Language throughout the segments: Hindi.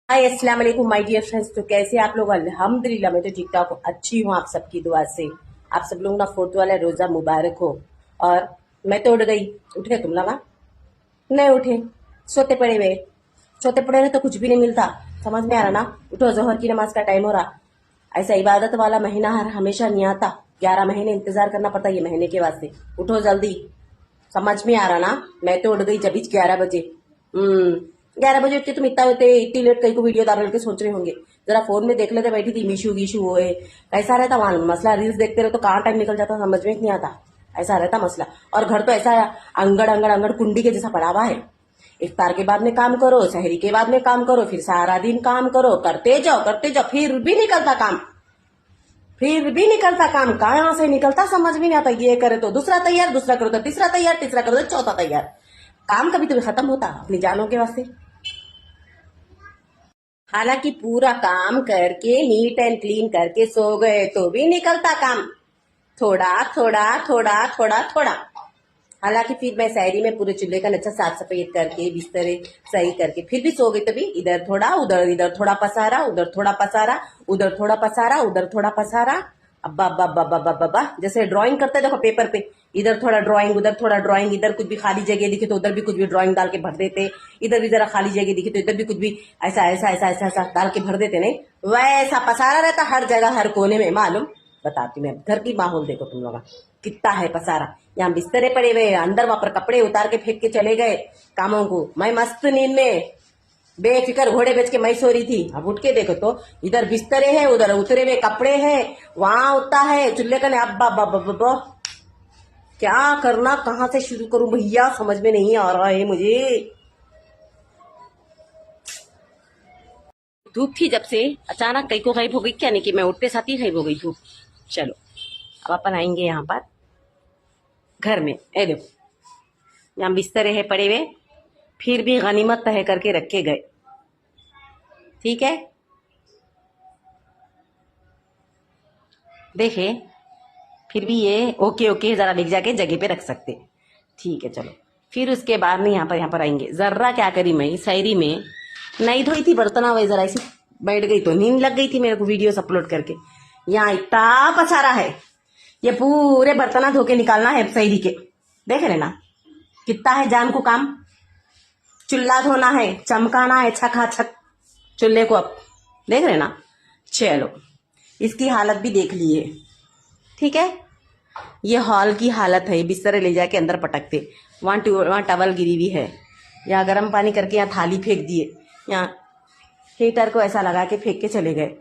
हाय अस्सलाम वालेकुम माय डियर फ्रेंड्स। तो कैसे आप लोग? अल्हम्दुलिल्लाह मैं तो ठीक ठाक हूँ, अच्छी हूँ आप सबकी दुआ से। आप सब लोग ना फोर्थ वाला रोजा मुबारक हो। और मैं तो उठ गई। उठ गए तुम लोग? हाँ? नहीं उठे, सोते पड़े हुए। सोते पड़े रहे तो कुछ भी नहीं मिलता। समझ में आ रहा ना? उठो, जोहर की नमाज का टाइम हो रहा। ऐसा इबादत वाला महीना हर हमेशा नहीं आता। 11 महीने इंतजार करना पड़ता है ये महीने के वास्ते। उठो जल्दी। समझ में आ रहा ना? मैं तो उठ गई जब 11 बजे। 11 बजे उठते तुम इतना होते इतनी लेट कहीं को वीडियो डाल के सोच रहे होंगे। जरा फोन में देख लेते, बैठी थी मीशू गीशू वो है। कैसा रहता वहां मसला? रील्स देखते रहो तो कहाँ टाइम निकल जाता समझ में नहीं आता। ऐसा रहता मसला। और घर तो ऐसा अंगड़ अंगड़ अंगड़ कुंडी के जैसा पड़ा हुआ है। इफ्तार के बाद में काम करो, शहरी के बाद में काम करो, फिर सारा दिन काम करो, करते जाओ, फिर भी निकलता काम। फिर भी निकलता काम कहाँ से निकलता समझ में नहीं आता। ये करे तो दूसरा तैयार, दूसरा करो तो तीसरा तैयार, तीसरा करो तो चौथा तैयार। काम कभी तो खत्म होता अपनी जानों के वास्ते। हालांकि पूरा काम करके नीट एंड क्लीन करके सो गए तो भी निकलता काम। थोड़ा थोड़ा थोड़ा थोड़ा थोड़ा। हालांकि फिर मैं शायरी में पूरे चूल्हे का अच्छा साफ सफाई करके बिस्तर सही करके फिर भी सो गई, तभी इधर थोड़ा उधर, इधर थोड़ा पसारा, उधर थोड़ा पसारा, उधर थोड़ा पसारा, उधर थोड़ा पसारा। अब्बा अब्बा अब्बा अब्बा अब्बा अब्बा। जैसे ड्राइंग करते देखो पेपर पे, इधर थोड़ा ड्राइंग, उधर थोड़ा ड्राइंग, इधर कुछ भी खाली जगह दिखे तो उधर भी कुछ भी ड्राइंग डाल के भर देते, इधर भी जरा खाली जगह दिखे तो इधर भी कुछ भी ऐसा ऐसा ऐसा ऐसा ऐसा डाल के भर देते। नहीं वैसा पसारा रहता हर जगह हर कोने में। मालूम बताती मैं, घर की माहौल देखो तुम लोग कितना है पसारा। यहाँ बिस्तरे पड़े हुए, अंदर वहां पर कपड़े उतार के फेंक के चले गए कामों को। मैं मस्त नींद में बेफिक्र घोड़े बेच के मैं सो रही थी। अब उठ के देखो तो इधर बिस्तरे हैं, उधर उतरे हुए कपड़े हैं, वहां उतना है चूल्हे का। अब्बा अब्बा अब्बा अब्बा। क्या करना, कहाँ से शुरू करूं भैया, समझ में नहीं आ रहा है मुझे। धूप थी जब से, अचानक कहीं को गायब हो गई क्या? नहीं कि मैं उठते साथ ही गायब हो गई धूप। चलो अब अपन आएंगे यहाँ पर घर में। ए देखो यहाँ बिस्तरे है पड़े हुए, फिर भी गनीमत तय करके रखे गए। ठीक है, देखे फिर भी ये ओके ओके जरा लिख जाके जगह पे रख सकते। ठीक है चलो। फिर उसके बाद में यहाँ पर आएंगे। जर्रा क्या करी मैं शायरी में, नहीं धोई थी बर्तना वही, जरा ऐसी बैठ गई तो नींद लग गई थी मेरे को वीडियोस अपलोड करके। यहाँ इतना पसारा है, ये पूरे बर्तना धो के निकालना है शायरी के। देख रहे ना कितना है जान को काम। चूल्हा धोना है, चमकाना है छक चूल्हे को। अब देख रहे ना। चलो इसकी हालत भी देख लिए। ठीक है, ये हॉल की हालत है। बिस्तर ले जाके अंदर पटकते, वहाँ टवल गिरी हुई है। यहाँ गर्म पानी करके यहाँ थाली फेंक दिए, यहाँ हीटर को ऐसा लगा के फेंक के चले गए।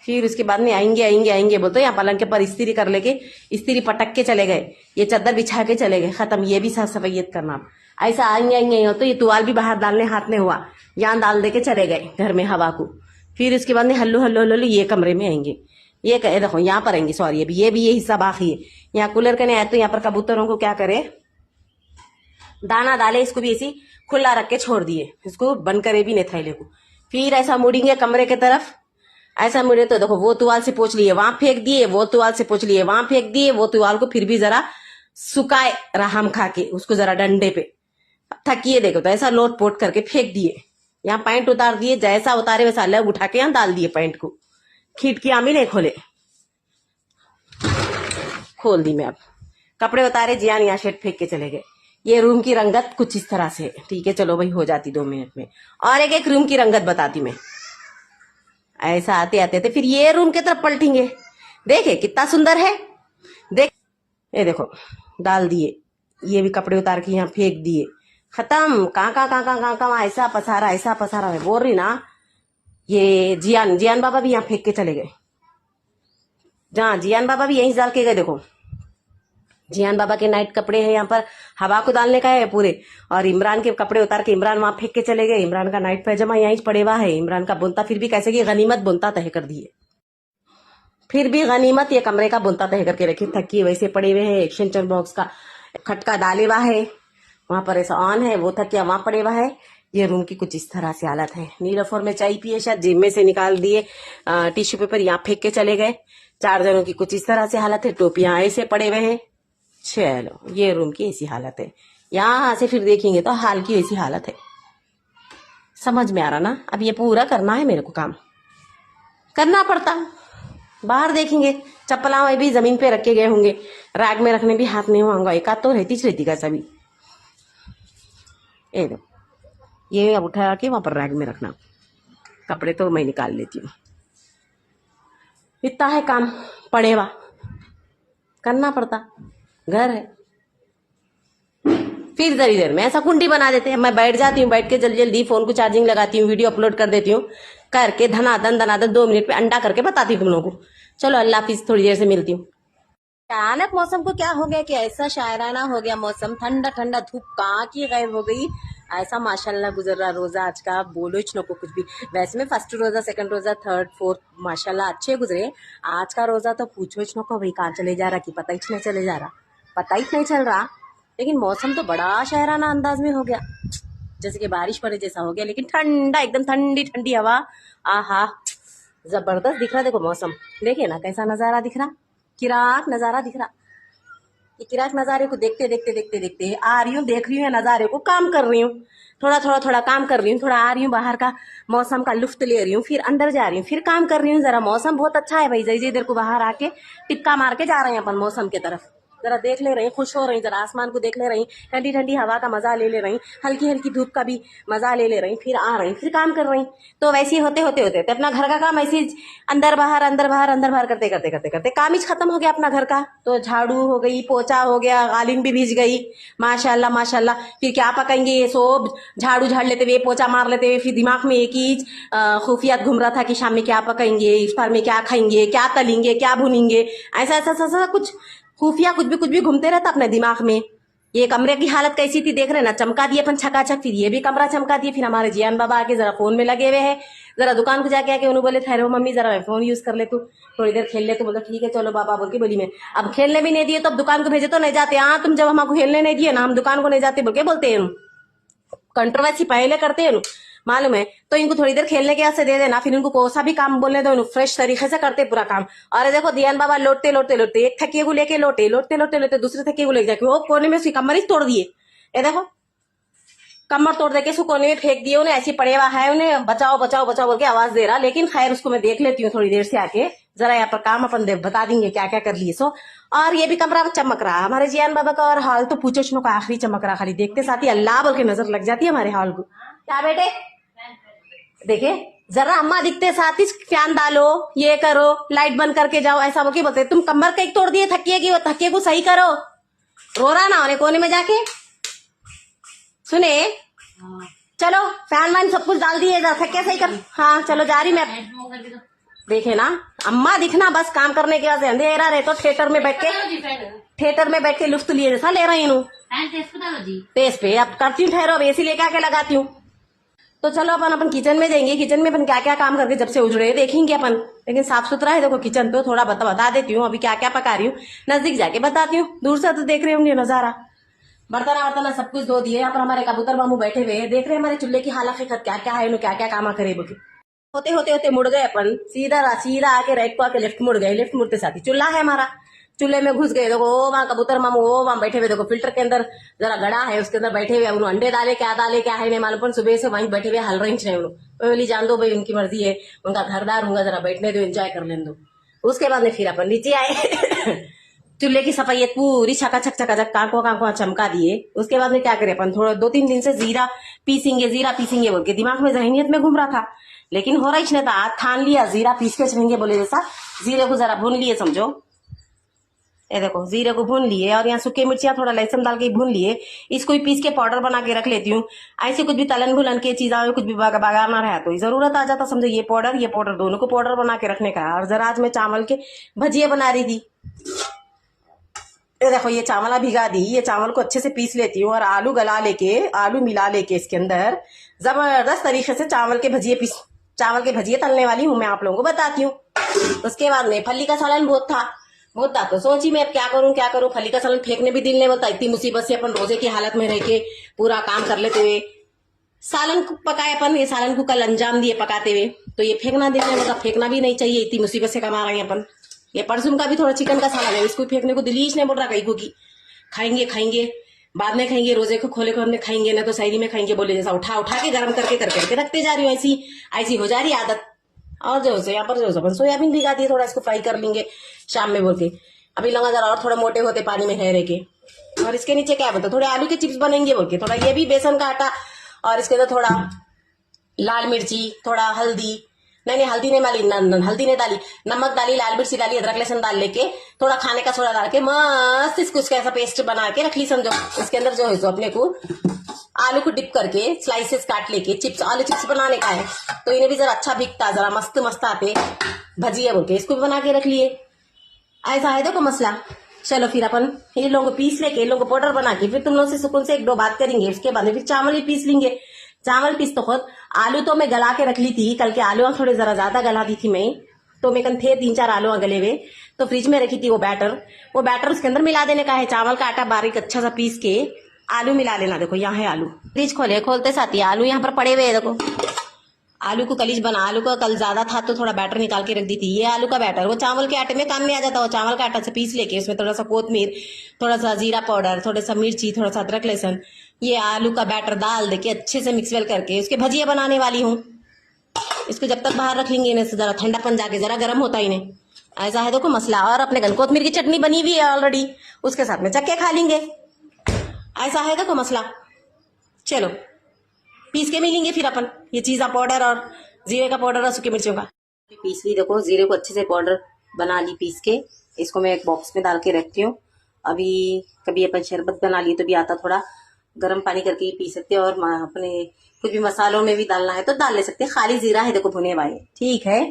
फिर उसके बाद में आएंगे आएंगे आएंगे बोलते यहाँ पलंग के पर इस्त्री कर लेके इस्त्री पटक के चले गए, ये चादर बिछा के चले गए। खत्म, ये भी साफ सफाइयत करना। ऐसा आएंगे आएंगे हो तो ये तुवाल भी बाहर डालने हाथ में हुआ, यहाँ डाल दे के चले गए घर में हवा को। फिर उसके बाद में हल्लो हल्लो हल्लो ये कमरे में आएंगे। ये देखो यहाँ पर आएंगे, सॉरी अभी ये हिस्सा बाकी है। यहाँ कूलर करने आए तो यहाँ पर कबूतरों को क्या करे, दाना डाले, इसको भी ऐसी खुला रख के छोड़ दिए, इसको बंद करे भी नहीं थैले को। फिर ऐसा मुड़ेंगे कमरे के तरफ, ऐसा मुड़े तो देखो वो तुवाल से पोंछ लिए वहां फेंक दिए, वो तुवाल से पोंछ लिए वहां फेंक दिए, वो तुवाल को फिर भी जरा सुखाए राहम खा के उसको जरा डंडे पे थकिए देखो तो ऐसा लोट पोट करके फेंक दिए। यहाँ पैंट उतार दिए, जैसा उतारे वैसा अलग उठा के यहाँ डाल दिए पैंट को। खिड़कियां भी नहीं खोले, खोल दी मैं। अब कपड़े उतारे, जियान यहाँ शेट फेंक के चले गए। ये रूम की रंगत कुछ इस तरह से। ठीक है चलो भाई, हो जाती 2 मिनट में। और एक रूम की रंगत बताती मैं। ऐसा आते आते थे फिर ये रूम की तरफ पलटेंगे। देखे कितना सुंदर है, देख ये देखो डाल दिए, ये भी कपड़े उतार के यहाँ फेंक दिए। खत्म, कहाँ ऐसा पसारा मैं बोल रही ना। ये जियान बाबा भी यहाँ फेंक के चले गए। जहाँ जियान बाबा भी यहीं डाल के गए। देखो जियान बाबा के नाइट कपड़े हैं यहाँ पर, हवा को डालने का है पूरे। और इमरान के कपड़े उतार के इमरान वहां फेंक के चले गए। इमरान का नाइट पैजामा यहीं पड़े हुआ है। इमरान का बुनता फिर भी कैसे की गनीमत बुनता तय कर दिए, फिर भी गनीमत ये कमरे का बुनता तय करके रखे। थकी वैसे पड़े हुए हैं। एक्सटेंशन बॉक्स का खटका डाले हुआ है, वहां पर ऐसा ऑन है, वो थकिया वहां पड़े हुआ है। ये रूम की कुछ इस तरह से हालत है। नीलोफर में चाय पिए, शायद जिम में से निकाल दिए टिश्यू पेपर, यहाँ फेंक के चले गए। 4 जनों की कुछ इस तरह से हालत है। टोपियां ऐसे पड़े हुए हैं। चलो ये रूम की ऐसी हालत है। यहाँ से फिर देखेंगे तो हाल की ऐसी हालत है। समझ में आ रहा ना। अब ये पूरा करना है मेरे को, काम करना पड़ता। बाहर देखेंगे, चप्पला वही भी जमीन पे रखे गए होंगे, रैग में रखने भी हाथ नहीं होगा, एक आध तो रहती का सभी। ये दो, ये अब उठा के वहां पर रैग में रखना। कपड़े तो मैं निकाल लेती हूँ, इतना है काम पड़े हुआ, करना पड़ता, घर है। फिर जरी देर में ऐसा कुंडी बना देते हैं, मैं बैठ जाती हूँ, बैठ के जल्दी जल्दी फोन को चार्जिंग लगाती हूँ, वीडियो अपलोड कर देती हूँ, करके धनाधन 2 मिनट पे अंडा करके बताती हूँ तुम लोगों को। चलो अल्लाह हाफिज, थोड़ी देर से मिलती हूँ। अचानक मौसम को क्या हो गया कि ऐसा शायराना हो गया मौसम, ठंडा ठंडा, धूप कहाँ की गायब हो गई। ऐसा माशाल्लाह गुजर रहा रोजा आज का, बोलो ही नको कुछ भी। वैसे में फर्स्ट रोजा, सेकंड रोजा, थर्ड फोर्थ माशाल्लाह अच्छे गुजरे। आज का रोजा तो पूछो ही नको भाई, कहाँ चले जा रहा कि पता ही नहीं चले जा रहा, पता ही नहीं चल रहा। लेकिन मौसम तो बड़ा शायराना अंदाज में हो गया, जैसे कि बारिश पड़े जैसा हो गया, लेकिन ठंडा एकदम, ठंडी ठंडी हवा, आहा जबरदस्त दिख रहा। देखो मौसम, देखिए ना कैसा नजारा दिख रहा, किराक नजारा दिख रहा। ये किराक नजारे को देखते देखते देखते देखते आ रही हूँ, देख रही हूँ नजारे को, काम कर रही हूँ, थोड़ा काम कर रही हूँ, थोड़ा आ रही हूँ बाहर का मौसम का लुफ्त ले रही हूँ, फिर अंदर जा रही हूँ, फिर काम कर रही हूँ। जरा मौसम बहुत अच्छा है भाई, जैसे इधर को बाहर आके टिक्का मार के जा रहे हैं अपन मौसम के तरफ, जरा देख ले रही, खुश हो रही, जरा आसमान को देख ले रही, ठंडी ठंडी हवा का मजा ले रही, हल्की हल्की धूप का भी मजा ले रही, फिर आ रही, फिर काम कर रही। तो वैसे ही होते होते होते अपना घर का काम ऐसे अंदर बाहर अंदर बाहर अंदर बाहर करते करते करते करते काम ही खत्म हो गया अपना घर का। तो झाड़ू हो गई, पोछा हो गया, कालीन भी भीज गई, माशाल्लाह माशाल्लाह। फिर क्या पकाएंगे ये सब, झाड़ू झाड़ लेते हुए, पोछा मार लेते हुए, फिर दिमाग में एक ही खुफियात घूम रहा था कि शाम में क्या पकाएंगे, इफ्तार में क्या खाएंगे, क्या तलेंगे, क्या भुनेंगे, ऐसा ऐसा ऐसा कुछ खुफिया कुछ भी घूमते रहता अपने दिमाग में। ये कमरे की हालत कैसी थी देख रहे ना, चमका दिए अपन छकाछक, फिर ये भी कमरा चमका दिए। फिर हमारे जियान बाबा आके जरा फोन में लगे हुए हैं, जरा दुकान को जाके आके उन्होंने बोले ठहरो मम्मी जरा मैं फोन यूज कर ले, तू थोड़ी देर खेल ले। तो बोला ठीक है चलो बाबा बोल के बोली मैं। अब खेलने भी नहीं दिए तो अब दुकान को भेजे तो नहीं जाते, हाँ तुम जब हमको खेलने नहीं दिए ना हम दुकान को नहीं जाते बोल के बोलते हैं, कंट्रोवर्सी पहले करते हैं मालूम है। तो इनको थोड़ी देर खेलने के वास्ते दे देना, फिर इनको कोसा भी काम बोलने दो, फ्रेश तरीके से करते पूरा काम। और देखो दियान बाबा लौटते लौटते लौटते एक थकिए को लेके लौटे, लौटते लौटते लौटते दूसरे थकिए को लेके जाके वो कोने में उसकी कमर ही तोड़ दिए। ये देखो कमर तोड़ देके उसको कोने में फेंक दिए, उन्हें ऐसी पड़े हुआ है, उन्हें बचाओ बचाओ बचाओ बोल के आवाज दे रहा। लेकिन खैर उसको मैं देख लेती हूँ थोड़ी देर से आके, जरा यहाँ पर काम अपन बता देंगे क्या क्या कर लिए सो। और ये भी कमरा चमक रहा हमारे जियान बाबा का, और हाल तो पूछो चुनो का आखिरी चमक रहा, खाली देखते साथ ही अल्लाह बोल के नजर लग जाती है हमारे हाल को। क्या बेटे देखे जरा अम्मा दिखते साथ ही फैन डालो, ये करो, लाइट बंद करके जाओ, ऐसा बोल के बोलते। तुम कमर का एक तोड़ दिए थकिए की, वो थकिए को सही करो, रो रहा ना उन्हें कोने में जाके। सुने चलो फैन वैन सब कुछ डाल दिए, थकिए सही कर। हाँ चलो जा रही मैं। देखे ना अम्मा दिखना बस काम करने के बाद अंधेरा रहे तो थिएटर में बैठ के लुफ्त लिए जैसा ले रही हूँ तेज पे। अब करती हूँ ठहरो, अब एसी लेके आके लगाती हूँ। तो चलो अपन किचन में जाएंगे, किचन में अपन क्या क्या काम करके जब से उजड़े देखेंगे अपन। लेकिन साफ सुथरा है देखो किचन, तो थोड़ा बता देती हूँ अभी क्या क्या पका रही हूँ, नजदीक जाके बताती हूँ। दूर से तो देख रहे होंगे नजारा, बर्तन सब कुछ धो दिए। यहाँ पर हमारे कबूतर मामू बैठे हुए देख रहे हमारे चूल्हे की हालत क्या क्या है, क्या क्या काम करे बोले। होते होते होते मुड़ गए अपन, सीधा आके राइट को आके लेफ्ट मुड़ गए, लेफ्ट मुड़ते साथ ही चूल्हा है हमारा, चूल्हे में घुस गए। देखो ओ वहाँ कबूतर मामू वो वहाँ बैठे हुए, देखो फिल्टर के अंदर जरा गड़ा है उसके अंदर बैठे हुए, उन्होंने अंडे डाले क्या है नहीं मालूम, पर सुबह से वहीं बैठे हुए हल रही नहीं बोली जान दो भाई उनकी मर्जी है, उनका घरदार होगा, जरा बैठने दो, एंजॉय कर लेने दो। उसके बाद में फिर अपन नीचे आए चूल्हे की सफाई पूरी चकाचक कांको चमका दिए। उसके बाद में क्या करे अपन, थोड़ा 2-3 दिन से जीरा पीसेंगे बोल के दिमाग में जहनियत में घूम रहा था, लेकिन हो रहा ही था। आज ठान लिया जीरा पीस के चलेंगे बोले जैसा, जीरे को जरा भून लिए समझो। ये देखो जीरे को भून लिए और यहाँ सूखे मिर्चियाँ थोड़ा लहसुन डाल के भून लिए, इसको भी पीस के पाउडर बना के रख लेती हूँ। ऐसे कुछ भी तलन भुलन के चीजा में कुछ भी बगाना रहा तो जरूरत आ जाता समझो, ये पाउडर दोनों को पाउडर बना के रखने का। और जरा आज मैं चावल के भजिए बना रही थी। ये देखो ये चावल भिगा दी, ये चावल को अच्छे से पीस लेती हूँ और आलू मिला लेके इसके अंदर जबरदस्त तरीके से चावल के भजिए तलने वाली हूँ मैं, आप लोगों को बताती हूँ। उसके बाद में फली का सालन बहुत था तो सोची मैं अब क्या करूं। फली का सालन फेंकने भी दिल नहीं बोलता, इतनी मुसीबत से अपन रोजे की हालत में रह के पूरा काम कर लेते हुए सालन को पकाए अपन। ये सालन को कल अंजाम दिए पकाते हुए, तो ये फेंकना दिल नहीं बोलता, फेंकना भी नहीं चाहिए, इतनी मुसीबत से कमा रहे हैं अपन। ये परसों का भी थोड़ा चिकन का सालन है, इसको फेंकने को दिल ही नहीं बोल रहा कहीं को की खाएंगे। बाद में खाएंगे, रोजे को खोले खोले खाएंगे ना तो सहरी में खाएंगे बोले जैसा उठा उठा के गर्म करके कर करके रखते जा रही हूँ। ऐसी ऐसी हो जा रही आदत। और जो है यहाँ पर जो है अपन सोयाबीन भिगा दिए, थोड़ा इसको फ्राई कर लेंगे शाम में बोल के। अभी लगा जरा और थोड़े मोटे होते पानी में है रह के। और इसके नीचे क्या बता, थोड़े आलू के चिप्स बनेंगे बोल के, थोड़ा ये भी बेसन का आटा और इसके अंदर थोड़ा लाल मिर्ची, थोड़ा हल्दी, नहीं हल्दी नहीं डाली, हल्दी नहीं डाली, नमक डाली, लाल मिर्ची डाली, अदरक लहसुन डाल लेके थोड़ा खाने का सोडा डाल के मस्त इसको ऐसा पेस्ट बना के रख ली समझो। इसके अंदर जो है सो अपने को आलू को डिप करके स्लाइसेस काट लेके चिप्स, आलू चिप्स बनाने का है तो इन्हें भी जरा अच्छा बिकता, जरा मस्त मस्त आते भजिया बोल के इसको भी बना के रख लिए। ऐसा है देखो मसला। चलो फिर अपन ये लोगों को पीस लेके, इन लोगों को पाउडर बना के फिर तुम लोग से सुकून से एक दो बात करेंगे। उसके बाद फिर चावल भी पीस लेंगे। चावल पीस तो खुद, आलू तो मैं गला के रख ली थी कल के, आलू थोड़े जरा ज्यादा गला दी थी मैं, तो मैं कल थे 3-4 आलू गले हुए तो फ्रिज में रखी थी। वो बैटर उसके अंदर मिला देने का है। चावल का आटा बारीक अच्छा सा पीस के आलू मिला लेना। देखो यहाँ है आलू, फ्रिज खोलते साथ ही आलू यहाँ पर पड़े हुए है। देखो आलू को कलीज बना, आलू का कल ज्यादा था तो थोड़ा बैटर निकाल के रख दी थी। ये आलू का बैटर वो चावल के आटे में काम में आ जाता है। वो चावल का आटा से पीस लेके उसमें थोड़ा सा कोथमीर, थोड़ा सा जीरा पाउडर, थोड़ा सा मिर्ची, थोड़ा सा अदरक लहसुन, ये आलू का बैटर डाल देके अच्छे से मिक्स वेल करके उसके भजिया बनाने वाली हूँ। इसको जब तक बाहर रख लेंगे इन्हें से जरा ठंडापन जाके, जरा गर्म होता है इन्हें। ऐसा है देखो मसला। और अपने घर कोथमीर की चटनी बनी हुई है ऑलरेडी, उसके साथ में चक्के खा लेंगे। ऐसा है देखो मसला। चलो पीस के मिलेंगे फिर अपन ये चीज़ा पाउडर और जीरे का पाउडर और सूखे मिर्चों का पीस ली। देखो जीरे को अच्छे से पाउडर बना ली पीस के, इसको मैं एक बॉक्स में डाल के रखती हूँ। अभी कभी अपन शरबत बना लिए तो भी आता, थोड़ा गर्म पानी करके ही पी सकते हैं। और अपने कुछ भी मसालों में भी डालना है तो डाल ले सकते हैं। खाली जीरा है देखो भुने वाले, ठीक है।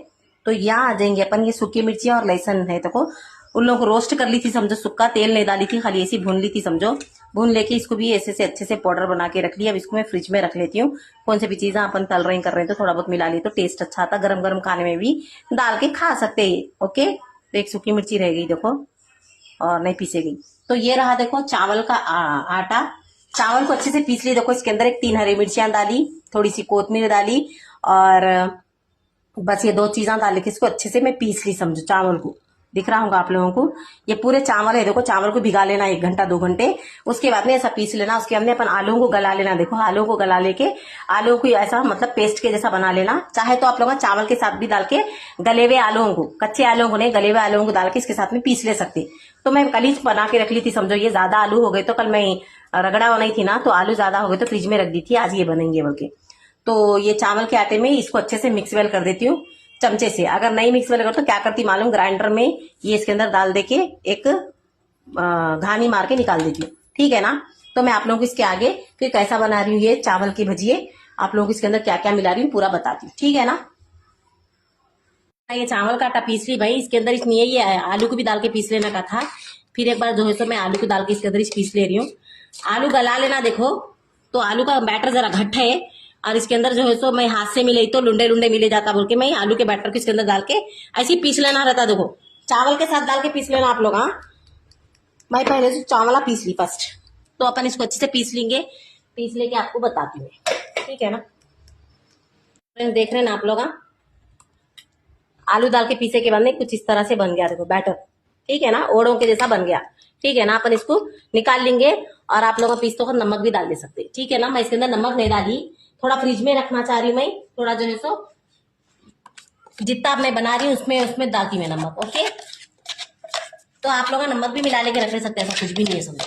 तो यहाँ आ जाएंगे अपन, ये सूखी मिर्ची और लहसुन है देखो, उन लोगों को रोस्ट कर ली थी समझो, सुक्का तेल नहीं डाली थी, खाली ऐसी भून ली थी समझो। भून लेके इसको भी ऐसे से अच्छे से पाउडर बना के रख लिया। अब इसको मैं फ्रिज में रख लेती हूँ। कौन सी भी चीजें अपन तल रहे कर रहे हैं तो थोड़ा बहुत मिला लिए तो टेस्ट अच्छा आता, गरम गरम खाने में भी डाल के खा सकते हैं। ओके, तो एक सूखी मिर्ची रह गई देखो और नहीं पीसे गई। तो ये रहा देखो चावल का आटा। चावल को अच्छे से पीस ली। देखो इसके अंदर एक 3 हरी मिर्चियां डाली, थोड़ी सी कोथमीर डाली और बस ये 2 चीजें डाल के इसको अच्छे से मैं पीस ली समझो। चावल को दिख रहा होगा आप लोगों को, ये पूरे चावल है देखो। चावल को भिगा लेना 1 घंटा 2 घंटे, उसके बाद में ऐसा पीस लेना। उसके अंदर अपन आलू को गला लेना। देखो आलू को गला लेके आलू को ऐसा मतलब पेस्ट के जैसा बना लेना। चाहे तो आप लोग चावल के साथ भी डाल के गले हुए आलूओं को, कच्चे आलूओं को नहीं, गले हुए आलूओं को डाल के इसके साथ में पीस ले सकते। तो मैं कल ही बना के रख ली थी समझो। ये ज्यादा आलू हो गए तो कल मैं रगड़ा बनाई थी ना, तो आलू ज्यादा हो गए तो फ्रिज में रख दी थी, आज ये बनेंगे बोल के। तो ये चावल के आटे में इसको अच्छे से मिक्स वेल कर देती हूँ चमचे से। अगर नहीं मिक्स वेल कर तो क्या करती मालूम, ग्राइंडर में ये इसके अंदर डाल देके एक घानी मार के निकाल देती हूँ, ठीक है ना। तो मैं आप लोगों को इसके आगे फिर कैसा बना रही हूँ ये चावल के भजिए, आप लोगों को इसके अंदर क्या क्या मिला रही हूँ पूरा बताती हूँ, ठीक है ना। ये चावल का आटा पीस ली भाई, इसके अंदर इसलिए ये आलू को भी डाल के पीस लेना का था। फिर एक बार जो है तो मैं आलू को डाल के इसके अंदर पीस ले रही हूँ। आलू गला लेना देखो, तो आलू का बैटर जरा घट है और इसके अंदर जो है सो मैं हाथ से मिले तो लुंडे लुंडे मिले जाता बोल के मैं आलू के बैटर को इसके अंदर डाल के ऐसे ही पीस लेना रहता। देखो चावल के साथ डाल के पीस लेना आप लोग। हाँ मैं पहले से चावला पीस ली फर्स्ट, तो अपन इसको अच्छे से पीस लेंगे। पीस लेके आपको बताती हूँ, ठीक है ना। देख रहे हैं ना आप लोग। हाँ आलू डाल के पीसे के बाद में कुछ इस तरह से बन गया देखो बैटर, ठीक है ना, ओड़ों के जैसा बन गया, ठीक है ना। अपन इसको निकाल लेंगे और आप लोगों पीस तो नमक भी डाल दे सकते, ठीक है ना। मैं इसके अंदर नमक नहीं डाली, थोड़ा फ्रिज में रखना चाह रही हूँ मैं, थोड़ा जो है सो जितना मैं बना रही हूँ उसमें डालती मैं नमक। ओके, तो आप लोग नमक भी मिला लेके रख ले सकते हैं, ऐसा कुछ भी नहीं है समझो।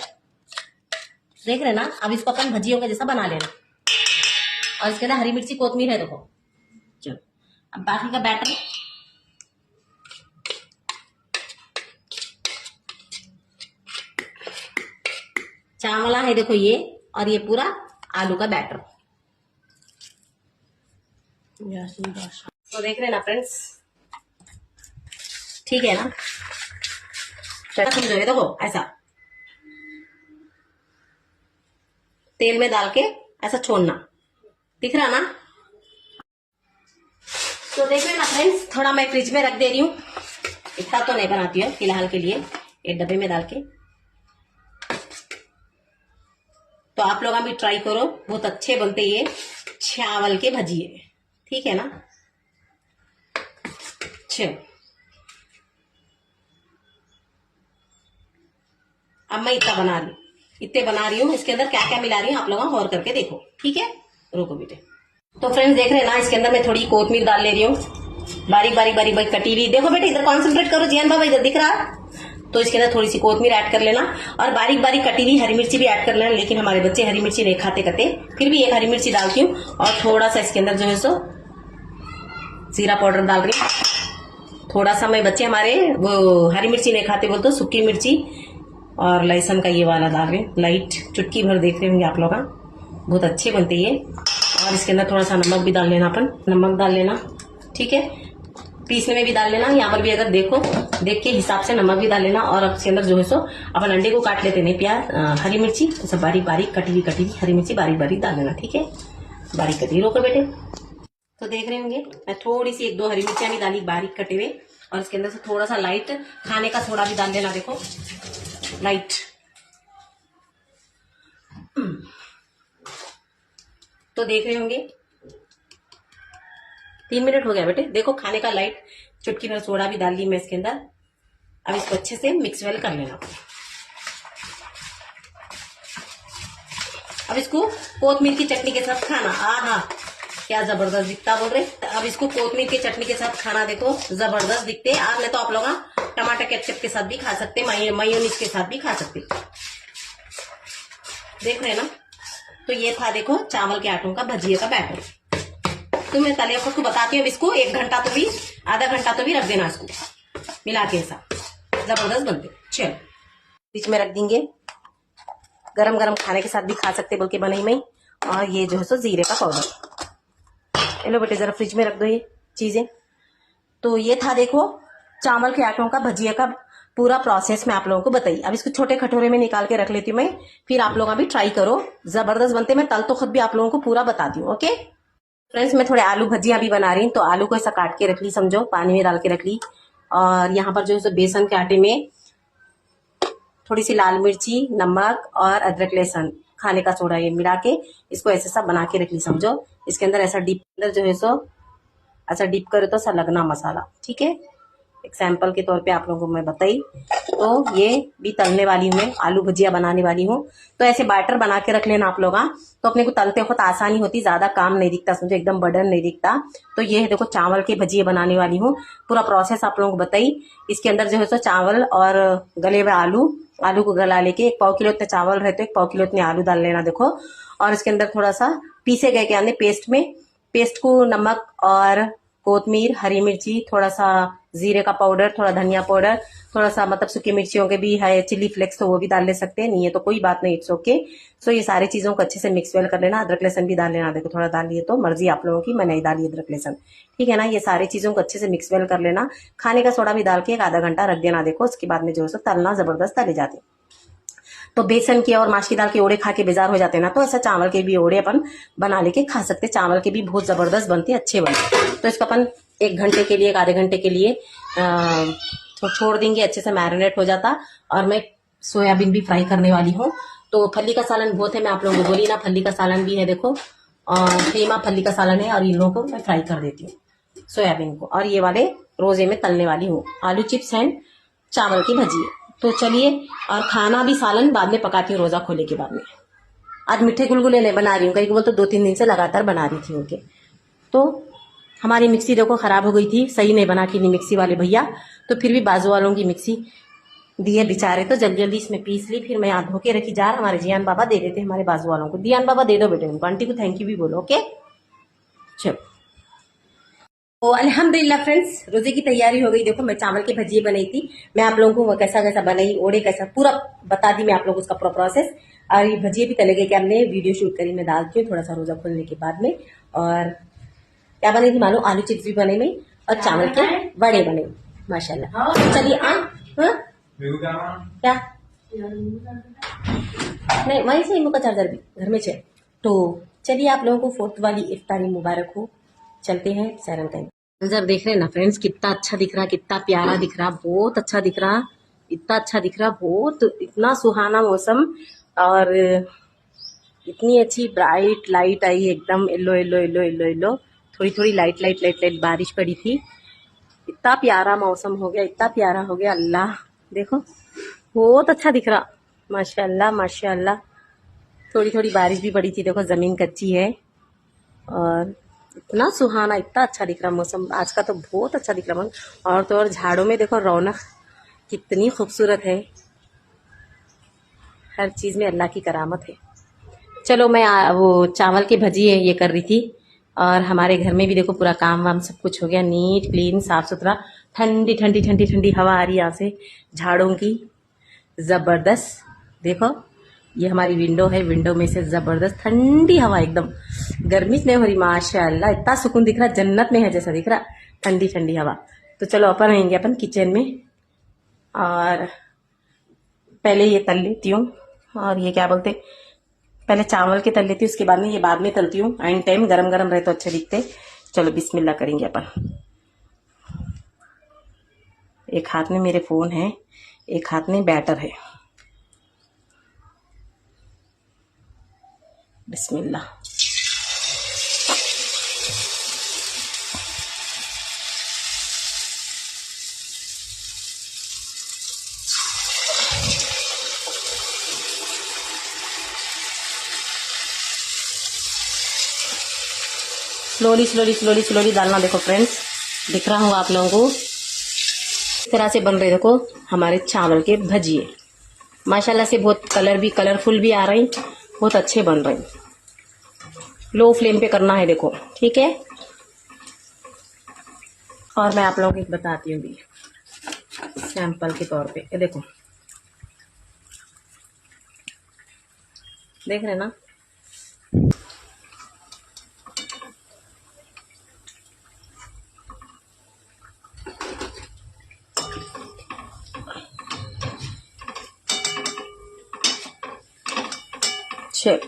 देख रहे ना। अब इसको अपन भजियों के जैसा बना लेना और इसके अंदर हरी मिर्ची कोथमीर है देखो। चलो अब बाकी का बैटर चावला है देखो ये, और ये पूरा आलू का बैटर। तो देख रहे हैं ना फ्रेंड्स, ठीक है ना। समझो ये देखो ऐसा तेल में डाल के ऐसा छोड़ना, दिख रहा ना। तो देख रहे ना फ्रेंड्स, थोड़ा मैं फ्रिज में रख दे रही हूँ, इतना तो नहीं बनाती हूँ फिलहाल के लिए, एक डब्बे में डाल के। तो आप लोग भी ट्राई करो, बहुत अच्छे बनते ये चावल के भजिए, ठीक है ना। चलो अब मैं इतना बना लू। इतने बना रही हूँ। इसके अंदर क्या क्या मिला रही हूँ आप लोग गौर करके देखो, ठीक है। रुको बेटे। तो फ्रेंड्स देख रहे हैं ना, इसके अंदर मैं थोड़ी कोथमीर डाल ले रही हूँ, बारीक बारीक बारीक बारीक कटी हुई। देखो बेटे इधर कॉन्सेंट्रेट करो, जियान बाबा इधर दिख रहा। तो इसके अंदर थोड़ी सी कोथमीर ऐड कर लेना और बारीक बारीक कटी हुई हरी मिर्ची भी ऐड कर लेना। लेकिन हमारे बच्चे हरी मिर्ची नहीं खाते कते, फिर भी एक हरी मिर्ची डालती हूँ। और थोड़ा सा इसके अंदर जो है सो जीरा पाउडर डाल रही हूँ। थोड़ा सा, मैं बच्चे हमारे वो हरी मिर्ची नहीं खाते बोलते, सूखी मिर्ची और लहसुन का ये वाला डाल रही हूँ, लाइट चुटकी भर। देख रहे होंगे आप लोग, बहुत अच्छे बनते ये। और इसके अंदर थोड़ा सा नमक भी डाल लेना, अपन नमक डाल लेना, ठीक है। पीसने में भी डाल लेना, यहाँ पर भी अगर देखो देख के हिसाब से नमक भी डाल लेना। और अब इसके अंदर जो है सो अपन अंडे को काट लेते नहीं, प्याज हरी मिर्ची सब बारीक बारीक कटी हुई हरी मिर्ची बारीक बारीक डाल लेना, ठीक है। बारीक कटी रोको बेटे। तो देख रहे होंगे मैं थोड़ी सी 1-2 हरी मिर्चियां भी डाली बारीक कटे हुए। और इसके अंदर से थोड़ा सा लाइट खाने का सोडा भी डाल लेना, देखो लाइट। तो देख रहे होंगे 3 मिनट हो गया बेटे। देखो खाने का लाइट चुटकी भर सोडा भी डाल ली मैं इसके अंदर। अब इसको अच्छे से मिक्स वेल कर लेना। अब इसको कोथमीर की चटनी के साथ खाना, हाँ क्या जबरदस्त दिखता बोल रहे। अब इसको कोथमीर की चटनी के साथ खाना, देखो जबरदस्त दिखते। आपने तो आप लोग टमाटर केचप के साथ भी खा सकते, मेयोनीज के साथ भी खा सकते, देख रहे ना। तो ये था देखो चावल के आटों का भजिए का बैटर। तो मैं तले को बताती हूँ, इसको 1 घंटा तो भी, आधा घंटा तो भी रख देना इसको मिला के, ऐसा जबरदस्त बनते। चलो बीच में रख देंगे, गरम गरम खाने के साथ भी खा सकते बोल के बनाई मैं। और ये जो है सो जीरे का पाउडर, लो बेटे जरा फ्रिज में रख दो ये चीजें। तो ये था देखो चावल के आटों का भजिया का पूरा प्रोसेस मैं आप लोगों को बताई। अब इसको छोटे कटोरे में निकाल के रख लेती हूँ मैं, फिर आप लोग अभी ट्राई करो, जबरदस्त बनते। मैं तल तो खुद भी आप लोगों को पूरा बताती हूँ, ओके फ्रेंड्स। मैं थोड़े आलू भजिया भी बना रही हूँ, तो आलू को ऐसा काट के रख ली, समझो पानी में डाल के रख ली। और यहाँ पर जो है बेसन के आटे में थोड़ी सी लाल मिर्ची, नमक और अदरक लहसुन खाने का सोडा ये मिला के इसको ऐसे सब बना के रख ली, समझो। इसके अंदर ऐसा डीप अंदर जो है सो ऐसा डीप करो तो सा लगना मसाला, ठीक है। एक सैंपल के तौर पे आप लोगों को मैं बताई। तो ये भी तलने वाली हूँ मैं, आलू भुजिया बनाने वाली हूँ। तो ऐसे बैटर बना के रख लेना आप लोग, तो अपने को तलते वक्त आसानी होती, ज्यादा काम नहीं दिखता, समझो एकदम बर्डन नहीं दिखता। तो ये है देखो चावल के भजिए बनाने वाली हूँ, पूरा प्रोसेस आप लोगों को बताई। इसके अंदर जो है सो चावल और गले हुए आलू को गला लेके 1 पाव किलो इतने चावल रहते 1 पाव किलो इतने आलू डाल लेना, देखो। और इसके अंदर थोड़ा सा पीसे गए के अंदर पेस्ट को नमक और कोतमीर, हरी मिर्ची, थोड़ा सा जीरे का पाउडर, थोड़ा धनिया पाउडर, थोड़ा सा मतलब सूखी मिर्चियों के भी है, चिली फ्लेक्स तो वो भी डाल ले सकते हैं, नहीं है तो कोई बात नहीं, इट्स ओके। सो ये सारी चीजों को अच्छे से मिक्स वेल कर लेना। अदरक लहसुन भी डाल लेना, देखो थोड़ा डाल लिए तो मर्जी आप लोगों की, मैं नहीं डाली अदरक लहसुन, ठीक है ना। ये सारी चीजों को अच्छे से मिक्स वेल कर लेना। खाने का सोडा भी डाल के 1 आधा घंटा रख देना, देखो। उसके बाद में जो है तलना, जबरदस्त तले जाते। तो बेसन के और माश की दाल के ओड़े खा के बेजार हो जाते हैं ना, तो ऐसा चावल के भी ओड़े अपन बना लेके खा सकते। चावल के भी बहुत जबरदस्त बनते, अच्छे बनते। तो इसको अपन 1 घंटे के लिए, 1 आधे घंटे के लिए तो छोड़ देंगे, अच्छे से मैरिनेट हो जाता। और मैं सोयाबीन भी फ्राई करने वाली हूँ। तो फली का सालन बहुत है, मैं आप लोगों को बोली ना, फली का सालन भी है देखो, और कीमा फली का सालन है। और इन लोगों को मैं फ्राई कर देती हूँ सोयाबीन को। और ये वाले रोजे में तलने वाली हूँ, आलू चिप्स एंड चावल की भजी। तो चलिए, और खाना भी सालन बाद में पकाती हूँ रोजा खोले के बाद में। आज मीठे गुलगुले नहीं बना रही हूँ, कहीं बोल तो 2-3 दिन से लगातार बना रही थी उनके। तो हमारी मिक्सी देखो खराब हो गई थी, सही नहीं बना की नहीं मिक्सी वाले भैया। तो फिर भी बाजू वालों की मिक्सी दिए बेचारे, तो जल्दी जल्दी इसमें पीस ली। फिर मैं यहाँ धो के रखी जार, हमारे जियान बाबा दे देते हमारे बाजू वालों को। जियान बाबा दे दो बेटे उनको, आंटी को थैंक यू भी बोलो, ओके। चलो, तो अल्हम्दुलिल्लाह फ्रेंड्स, रोजे की तैयारी हो गई। देखो मैं चावल की भजिए बनाई थी, मैं आप लोगों को वो कैसा कैसा बनाई, ओड़े कैसा पूरा बता दी मैं आप लोगों को, उसका पूरा प्रोसेस। और ये भजिए भी तले गए कि हमने वीडियो शूट करी, मैं डालती हूँ थोड़ा सा रोजा खोलने के बाद में। और क्या बनी थी मालूम, आलू चिप्स भी बने में, और चावल के बड़े बने माशाल्लाह। चलिए क्या नहीं, वहीं से इमो का चार्जर भी घर में है। तो चलिए, आप लोगों को 4th वाली इफ्तारी मुबारक हो। चलते हैं सैरन का मंजर देख रहे हैं ना फ्रेंड्स, कितना अच्छा दिख रहा, कितना प्यारा दिख रहा, बहुत अच्छा दिख रहा, इतना अच्छा दिख रहा, बहुत इतना सुहाना मौसम। और इतनी अच्छी ब्राइट लाइट आई, एकदम yellow yellow yellow yellow yellow, थोड़ी थोड़ी लाइट लाइट लाइट लाइट बारिश पड़ी थी। इतना प्यारा मौसम हो गया, इतना प्यारा हो गया, अल्लाह देखो बहुत अच्छा दिख रहा माशाल्लाह माशाल्लाह। थोड़ी थोड़ी बारिश भी पड़ी थी, देखो ज़मीन कच्ची है और इतना सुहाना, इतना अच्छा दिख रहा मौसम आज का, तो बहुत अच्छा दिख रहा मौसम। और तो और झाड़ों में देखो रौनक कितनी खूबसूरत है, हर चीज़ में अल्लाह की करामत है। चलो मैं वो चावल की भजी है ये कर रही थी, और हमारे घर में भी देखो पूरा काम वाम सब कुछ हो गया, नीट क्लीन साफ सुथरा। ठंडी ठंडी ठंडी ठंडी हवा आ रही है यहाँ से झाड़ों की, ज़बरदस्त। देखो ये हमारी विंडो है, विंडो में से ज़बरदस्त ठंडी हवा, एकदम गर्मी नहीं हो रही माशाल्लाह, इतना सुकून दिख रहा, जन्नत में है जैसा दिख रहा, ठंडी ठंडी हवा। तो चलो अपन रहेंगे अपन किचन में, और पहले ये तल लेती हूँ, और ये क्या बोलते, पहले चावल के तल लेती हूँ, उसके बाद में ये बाद में तलती हूँ, एंड टाइम गरम गरम रहे तो अच्छे दिखते। चलो बिस्मिल्लाह करेंगे अपन। एक हाथ में मेरे फोन है, एक हाथ में बैटर है। बिस्मिल्लाह। स्लोली स्लोली स्लोली स्लोली डालना। देखो फ्रेंड्स, दिख रहा हूँ आप लोगों को, इस तरह से बन रहे देखो हमारे चावल के भजिए। माशाल्लाह से बहुत कलर भी कलरफुल भी आ रही, बहुत अच्छे बन रहे। लो फ्लेम पे करना है देखो, ठीक है। और मैं आप लोगों को एक बताती हूँ भी सैंपल के तौर पे, ये देखो, देख रहे ना। चल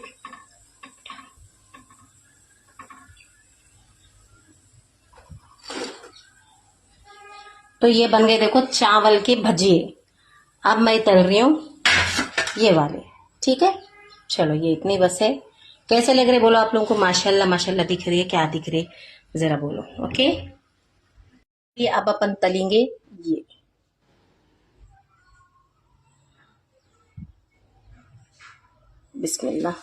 तो ये बन गए देखो चावल के भजिए। अब मैं तल रही हूँ ये वाले, ठीक है। चलो ये इतनी बस है। कैसे लग रहे बोलो आप लोगों को? माशाल्लाह माशाल्लाह दिख रही है, क्या दिख रही है जरा बोलो, ओके। ये अब अपन तलेंगे ये, बिस्मिल्लाह।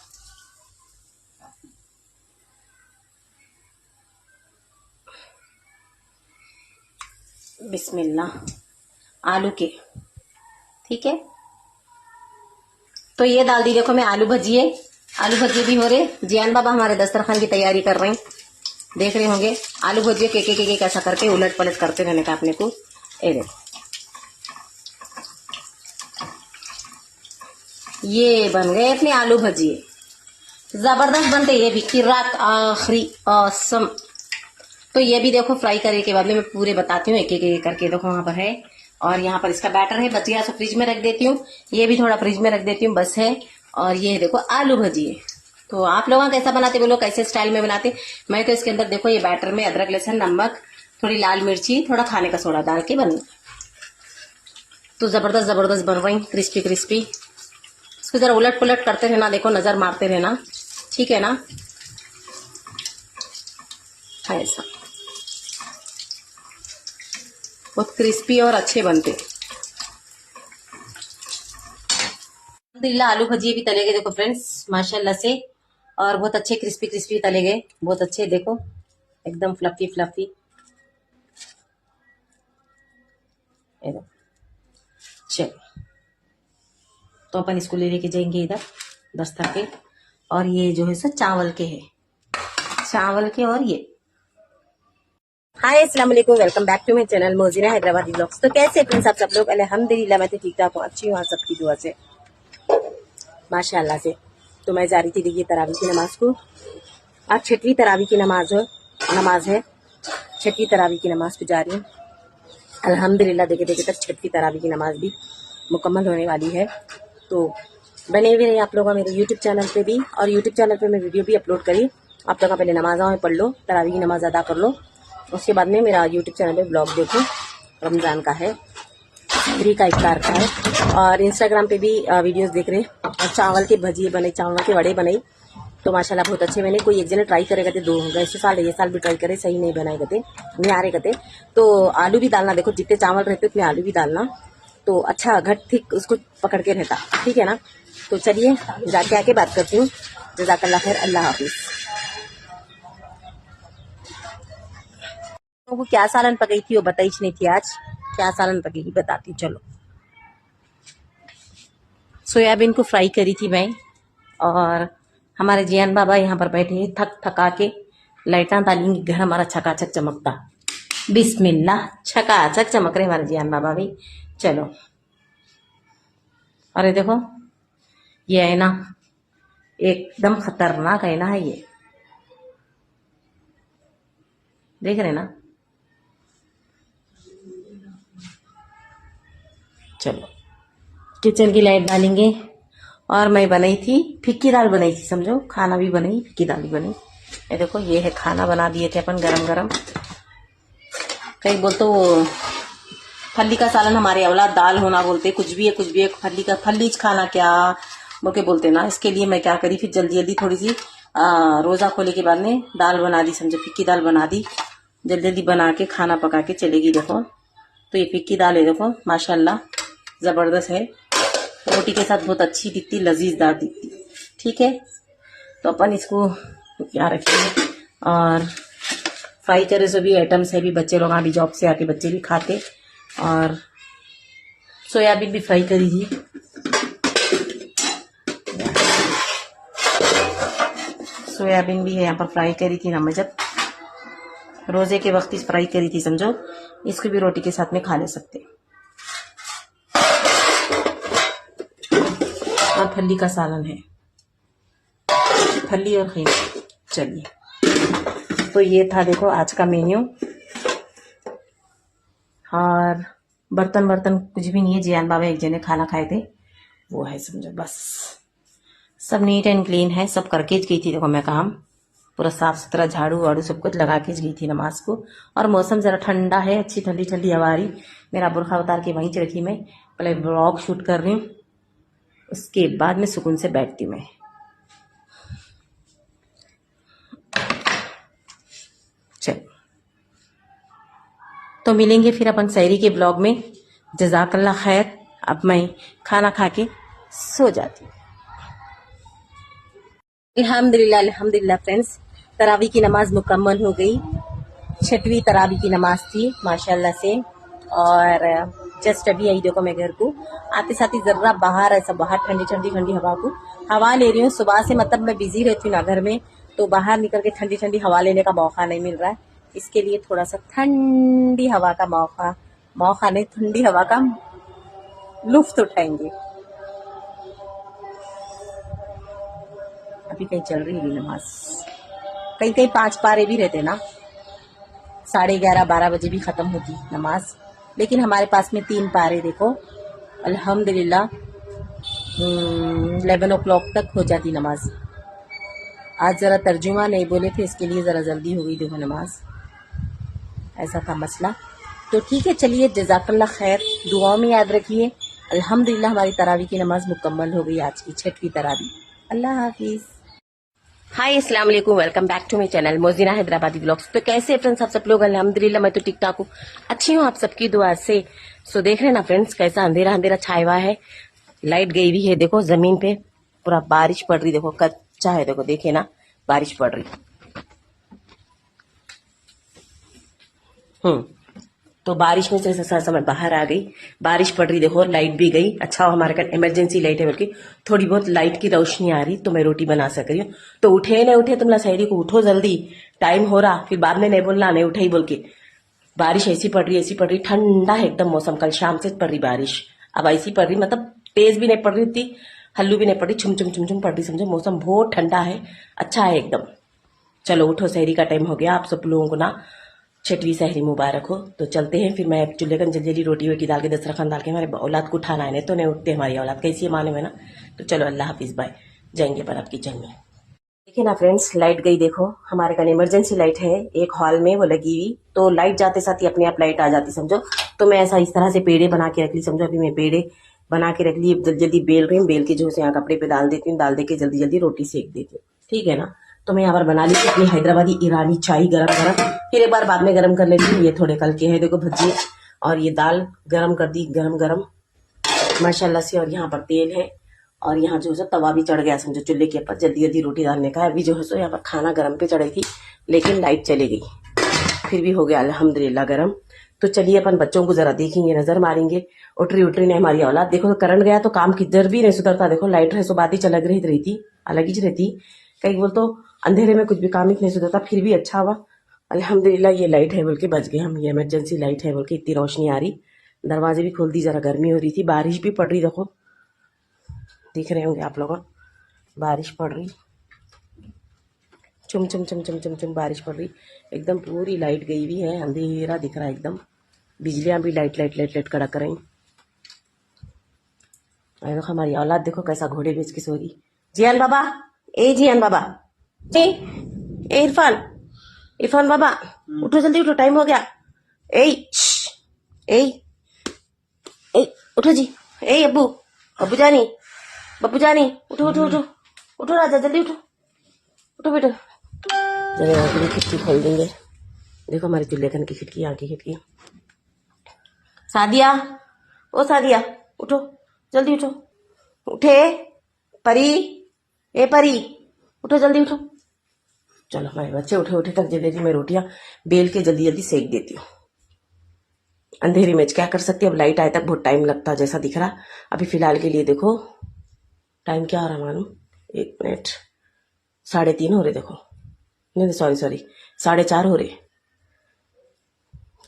बिस्मिल्लाह। आलू के, ठीक है। तो ये डाल दी देखो मैं आलू भजिए। आलू भजिए भी हो रहे, जियान बाबा हमारे दस्तरखान की तैयारी कर रहे हैं, देख रहे होंगे। आलू भजिए के कैसा करके उलट पलट करते रहने का अपने को। ये देखो ये बन गए अपने आलू भजिए, जबरदस्त बनते ये भी, किराक आखिरी औसम। तो ये भी देखो फ्राई करने के बाद में मैं पूरे बताती हूँ, एक एक करके। देखो वहां पर है, और यहाँ पर इसका बैटर है, बच गया तो फ्रिज में रख देती हूँ। ये भी थोड़ा फ्रिज में रख देती हूँ, बस है। और ये देखो आलू भजिए। तो आप लोग कैसा बनाते बोलो, कैसे स्टाइल में बनाते? मैं तो इसके अंदर देखो ये बैटर में अदरक लहसुन नमक थोड़ी लाल मिर्ची थोड़ा खाने का सोडा डाल के बन, तो जबरदस्त जबरदस्त बन रही, क्रिस्पी क्रिस्पी। इसको जरा उलट पुलट करते रहना, देखो नजर मारते रहना, ठीक है ना। ऐसा बहुत क्रिस्पी और अच्छे बनते। अल्हम्दुलिल्लाह आलू भजिए भी तले गए देखो फ्रेंड्स माशाल्लाह से, और बहुत अच्छे क्रिस्पी क्रिस्पी तले गए, बहुत अच्छे। देखो एकदम फ्लफी फ्लफी। चलो तो अपन इसको ले लेके जाएंगे इधर दस्तर पे। और ये जो है सर चावल के है, चावल के। और ये हाय अस्सलाम वालेकुम, welcome back to my channel Mozina Hyderabadi blogs. तो कैसे फ्रेंड्स आप सब लोग? अल्हम्दुलिल्लाह मैं तो ठीक ठाक हूँ, अच्छी हूँ आप सबकी दुआ से माशाल्लाह से। तो मैं जा रही थी देखिए तरावी की नमाज को। आज छठवीं तरावी की नमाज है, छठवीं तरावी की नमाज को जा रही हूँ। अल्हम्दुलिल्लाह देखे देखे तक छठवीं तरावी की नमाज भी मुकम्मल होने वाली है। तो बने हुए रहिए आप लोग मेरे यूट्यूब चैनल पे भी, और यूट्यूब चैनल पे मैं वीडियो भी अपलोड करी। आप लोग पहले नमाज़ों में पढ़ लो, तरावी की नमाज अदा कर लो, उसके बाद में मेरा यूट्यूब चैनल पे ब्लॉग देखो। रमज़ान का है, फ्री का इफ्तार का है, और इंस्टाग्राम पे भी वीडियोस देख रहे। और चावल के भजिए बने, चावल के वड़े बनाई, तो माशाल्लाह बहुत अच्छे बने। कोई एक जने ट्राई करेगा थे, दो ऐसे साल ये साल भी ट्राई करे, सही नहीं बनाए गए, नहीं आ रहे गए। तो आलू भी डालना, देखो जितने चावल रहते उतने आलू भी डालना। तो अच्छा घट थिक उसको पकड़ के रहता, ठीक है ना। तो चलिए जाके आके बात करती हूँ। जज़ाकल्लाह खैर, अल्लाह हाफिज। वो क्या सालन पकई थी वो बताई नहीं थी, आज क्या सालन पकेगी बताती। चलो, सोयाबीन को फ्राई करी थी मैं, और हमारे जियान बाबा यहाँ पर बैठे हैं थक थका के। लाइटा डालेंगे, घर हमारा छकाछक चमकता। बिस्मिल्लाह, छकाछक चमक रहे हमारे जियान बाबा भी। चलो, अरे देखो ये है ना, एकदम खतरनाक है ना, है ये, देख रहे ना। चलो किचन की लाइट डालेंगे। और मैं बनाई थी फिक्की दाल, बनाई थी समझो, खाना भी बनाई फिक्की दाल भी बनी। ये देखो, ये है खाना बना दिए थे अपन गरम गरम। कहीं बोल तो फली का सालन हमारे औलाद दाल होना बोलते, कुछ भी है कुछ भी है, फली का फलीज खाना क्या बोल के बोलते ना। इसके लिए मैं क्या करी, फिर जल्दी जल्दी थोड़ी सी रोजा खोले के बाद में दाल बना दी समझो, फिक्की दाल बना दी। जल्दी जल्दी बना के खाना पका के चलेगी। देखो तो ये फिक्की दाल है, देखो माशाल्लाह जबरदस्त है, रोटी के साथ बहुत अच्छी दिखती, लजीजदार दिखती। ठीक है, तो अपन इसको क्या रखेंगे। और फ्राई करे जो भी आइटम्स है, भी बच्चे लोग अभी जॉब से आके बच्चे भी खाते। और सोयाबीन भी फ्राई करी थी, सोयाबीन भी है यहाँ पर फ्राई करी थी ना, मैं जब रोजे के वक्त इस फ्राई करी थी समझो। इसको भी रोटी के साथ में खा ले सकते। और फली का सालन है, फली और खीर। चलिए, तो ये था देखो आज का मेन्यू। और बर्तन बर्तन कुछ भी नहीं है, जियान बाबा एक जने खाना खाए थे वो है समझो, बस सब नीट एंड क्लीन है। सब करके गई थी देखो मैं काम, पूरा साफ सुथरा झाड़ू वाड़ू सब कुछ लगा के गई थी नमाज को। और मौसम जरा ठंडा है, अच्छी ठंडी ठंडी हवा आ रही। मेरा बुरखा उतार के वहीं रखी, मैं पहले ब्लॉग शूट कर रही हूँ, उसके बाद में सुकून से बैठती हूँ मैं। चल, तो मिलेंगे फिर अपन सहरी के ब्लॉग में। जज़ाकल्लाह खैर, अब मैं खाना खा के सो जाती हूँ। अल्हम्दुलिल्लाह अल्हम्दुलिल्लाह फ्रेंड्स, तरावी की नमाज मुकम्मल हो गई। 6वीं तरावी की नमाज थी माशाल्लाह से। और जस्ट अभी आई देखो मैं घर को आते साथ ही जरा बाहर, ऐसा बाहर ठंडी ठंडी ठंडी हवा ले रही हूँ। सुबह से मतलब मैं बिजी रहती हूँ ना घर में, तो बाहर निकल के ठंडी ठंडी हवा लेने का मौका नहीं मिल रहा है। इसके लिए थोड़ा सा ठंडी हवा का मौका नहीं, ठंडी हवा का लुफ्त उठाएंगे। अभी कहीं चल रही है नमाज, कहीं कहीं 5 पारे भी रहते ना, 11:30-12 बजे भी खत्म होती नमाज। लेकिन हमारे पास में 3 पारे देखो अल्हम्दुलिल्लाह 11 o'clock तक हो जाती नमाज। आज ज़रा तर्जुमा नहीं बोले थे, इसके लिए ज़रा जल्दी हो गई देखो नमाज, ऐसा था मसला। तो ठीक है, चलिए जज़ाकल्लाह खैर, दुआओं में याद रखिए। अल्हम्दुलिल्लाह हमारी तरावी की नमाज मुकम्मल हो गई, आज की 6वीं तरावी। अल्लाह हाफिज़। हाय अस्सलाम वालेकुम, welcome back to my channel Mozina Hyderabadi vlogs. तो कैसे फ्रेंड्स आप सब लोग? अल्हम्दुलिल्लाह मैं तो ठीक ठाक हूँ, अच्छी हूँ आप सबकी दुआ से। सो देख रहे हैं ना फ्रेंड्स, कैसा अंधेरा अंधेरा छाया हुआ है, लाइट गई हुई है। देखो जमीन पे पूरा बारिश पड़ रही, देखो कच्चा है, देखो देखे ना बारिश पड़ रही। तो बारिश में से समय बाहर आ गई, बारिश पड़ रही, देखो लाइट भी गई। अच्छा हमारे घर इमरजेंसी लाइट है, बल्कि थोड़ी बहुत लाइट की रोशनी आ रही, तो मैं रोटी बना सक रही हूँ। तो उठे नहीं उठे, तुम सहरी को उठो जल्दी, टाइम हो रहा, फिर बाद में नहीं बोलना नहीं उठे ही बोल के। बारिश ऐसी पड़ रही, ठंडा है एकदम मौसम, कल शाम से पड़ रही बारिश, अब ऐसी पड़ रही, मतलब तेज भी नहीं पड़ रही थी, हल्लू भी नहीं पड़ रही, छुम छुम छुम छुम पड़ रही समझो। मौसम बहुत ठंडा है, अच्छा है एकदम। चलो उठो, सहरी का टाइम हो गया, आप सब लोगों को ना 6वीं सहरी मुबारक हो। तो चलते हैं फिर, मैं चूल्हे का जल्दी जल्दी रोटी वोटी डाल के दस्तरखान डाल के हमारे औलाद को उठाना है, नहीं तो नहीं उठते हमारी औलाद, कैसी है माने में ना। तो चलो अल्लाह हाफिज, बाय, जाएंगे पर आप किचन में। देखिए ना फ्रेंड्स, लाइट गई, देखो हमारे घर इमरजेंसी लाइट है एक हॉल में, वो लगी हुई, तो लाइट जाते साथ ही अपने आप लाइट आ जाती समझो। तो मैं ऐसा इस तरह से पेड़े बना के रख ली समझो। अभी मैं पेड़े बना के रख ली, जल्दी जल्दी बेल रही हूँ, बेल के जो है यहाँ कपड़े पे डाल देती हूँ, डाल दे के जल्दी जल्दी रोटी सेक देती हूँ, ठीक है ना। तो मैं यहाँ पर बना ली थी अपनी हैदराबादी ईरानी चाय गरम गरम, फिर एक बार बाद में गरम कर लेती हूँ। ये थोड़े कल के है देखो भज्जी, और ये दाल गरम कर दी गरम गरम, माशाल्लाह से। और यहाँ पर तेल है और यहाँ जो है सो तवा भी चढ़ गया समझो चूल्हे के ऊपर, जल्दी जल्दी रोटी डालने का। अभी जो है सो यहाँ पर खाना गर्म पे चढ़ी थी लेकिन लाइट चली गई, फिर भी हो गया अल्हम्दुलिल्लाह गर्म। तो चलिए अपन बच्चों को जरा देखेंगे, नजर मारेंगे। उठरी उठरी ने हमारी औलाद देखो, करंट गया तो काम किधर भी नहीं सुधरता। देखो लाइट है सो बात ही चलग रही थी, अलग ही रहती। कहीं बोल तो अंधेरे में कुछ भी काम ही नहीं सुधरता, फिर भी अच्छा हुआ अल्हम्दुलिल्लाह ये लाइट है बोल के बच गए हम। ये इमरजेंसी लाइट है बोल के इतनी रोशनी आ रही। दरवाजे भी खोल दी, जरा गर्मी हो रही थी, बारिश भी पड़ रही। देखो दिख रहे होंगे आप लोगों, बारिश पड़ रही, चुम चुम चुम चुम चुम चुम बारिश पड़ रही। एकदम पूरी लाइट गई हुई है, अंधेरा दिख रहा है एकदम, बिजलियां भी लाइट लाइट लाइट लाइट कड़क रही। और देखो हमारी औलाद देखो कैसा घोड़े बेच के सो रही। जियान बाबा, ए जियान बाबा, ए इरफान, इरफान बाबा उठो जल्दी उठो, टाइम हो गया। ए ए ए उठो जी, ए अब्बू, अब्बू जानी, बब्बू जानी, उठो उठो उठो उठो राजा जल्दी उठो, उठो बेटो। जरा खिड़की खोल देंगे। देखो हमारे चूल्हे खन की खिड़की, यहाँ की खिड़की। सादिया, ओ सादिया उठो जल्दी उठो, उठे परी, ए परी उठो जल्दी उठो। चलो हमारे बच्चे उठे उठे तक जल्दी मैं रोटियां बेल के जल्दी जल्दी सेक देती हूँ। अंधेरी में क्या कर सकती है, अब लाइट आए तक बहुत टाइम लगता जैसा दिख रहा। अभी फिलहाल के लिए देखो टाइम क्या आ रहा मालूम, 1 मिनट 3:30 हो रहे। देखो नहीं सॉरी 4:30 हो रहे।